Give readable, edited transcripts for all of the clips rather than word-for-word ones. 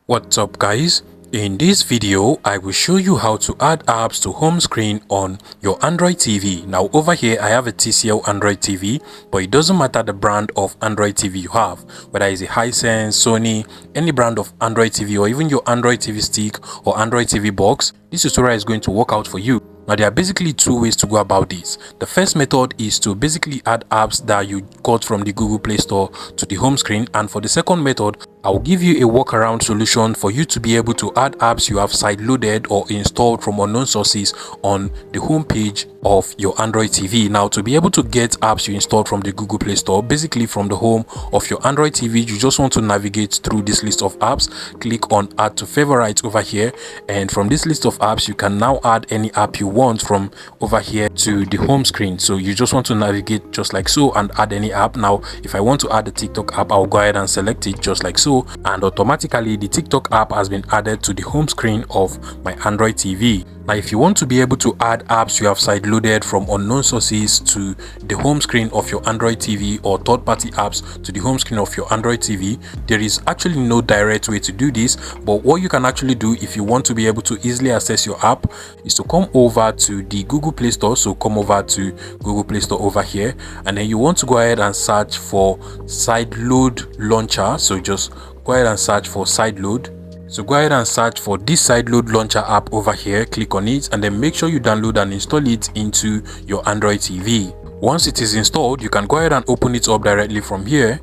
What's up guys? In this video, I will show you how to add apps to home screen on your Android TV. Now over here, I have a TCL Android TV, but it doesn't matter the brand of Android TV you have, whether it's a Hisense, Sony, any brand of Android TV, or even your Android TV stick or Android TV box, this tutorial is going to work out for you. Now there are basically two ways to go about this. The first method is to basically add apps that you got from the Google Play Store to the home screen, and for the second method, I will give you a workaround solution for you to be able to add apps you have sideloaded or installed from unknown sources on the home page of your Android TV. Now to be able to get apps you installed from the Google Play Store, basically from the home of your Android TV, you just want to navigate through this list of apps, click on add to favorites over here, and from this list of apps you can now add any app you want from over here to the home screen. So you just want to navigate just like so and add any app. Now if I want to add the TikTok app, I'll go ahead and select it just like so, and automatically the TikTok app has been added to the home screen of my Android TV. Now if you want to be able to add apps you have sideloaded from unknown sources to the home screen of your Android TV, or third-party apps to the home screen of your Android TV, there is actually no direct way to do this, but what you can actually do if you want to be able to easily access your app is to come over to the Google Play Store. So come over to Google Play Store over here, and then you want to go ahead and search for Sideload Launcher. So just go ahead and search for Sideload. So go ahead and search for this Sideload Launcher app over here, click on it, and then make sure you download and install it into your Android TV. Once it is installed, you can go ahead and open it up directly from here.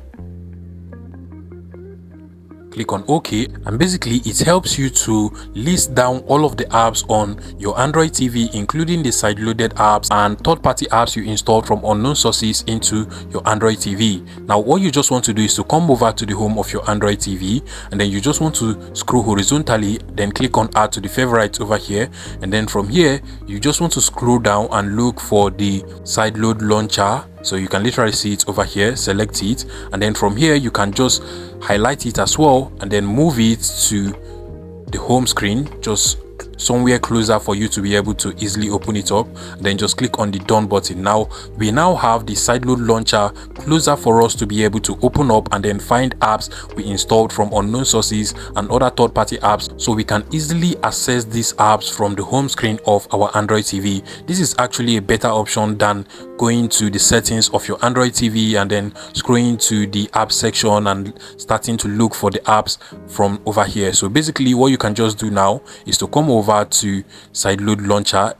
Click on OK, and basically it helps you to list down all of the apps on your Android TV, including the sideloaded apps and third-party apps you installed from unknown sources into your Android TV. Now what you just want to do is to come over to the home of your Android TV, and then you just want to scroll horizontally, then click on add to the favorites over here, and then from here you just want to scroll down and look for the Sideload Launcher. So you can literally see it over here, select it, and then from here you can just highlight it as well and then move it to the home screen, just somewhere closer for you to be able to easily open it up. Then just click on the done button. Now we now have the Sideload Launcher closer for us to be able to open up and then find apps we installed from unknown sources and other third-party apps, so we can easily access these apps from the home screen of our Android TV. This is actually a better option than going to the settings of your Android TV and then scrolling to the app section and starting to look for the apps from over here. So basically what you can just do now is to come over to Sideload Launcher,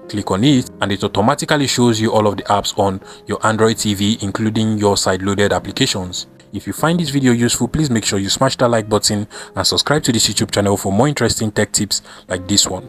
click on it, and it automatically shows you all of the apps on your Android TV, including your sideloaded applications. If you find this video useful, please make sure you smash that like button and subscribe to this YouTube channel for more interesting tech tips like this one.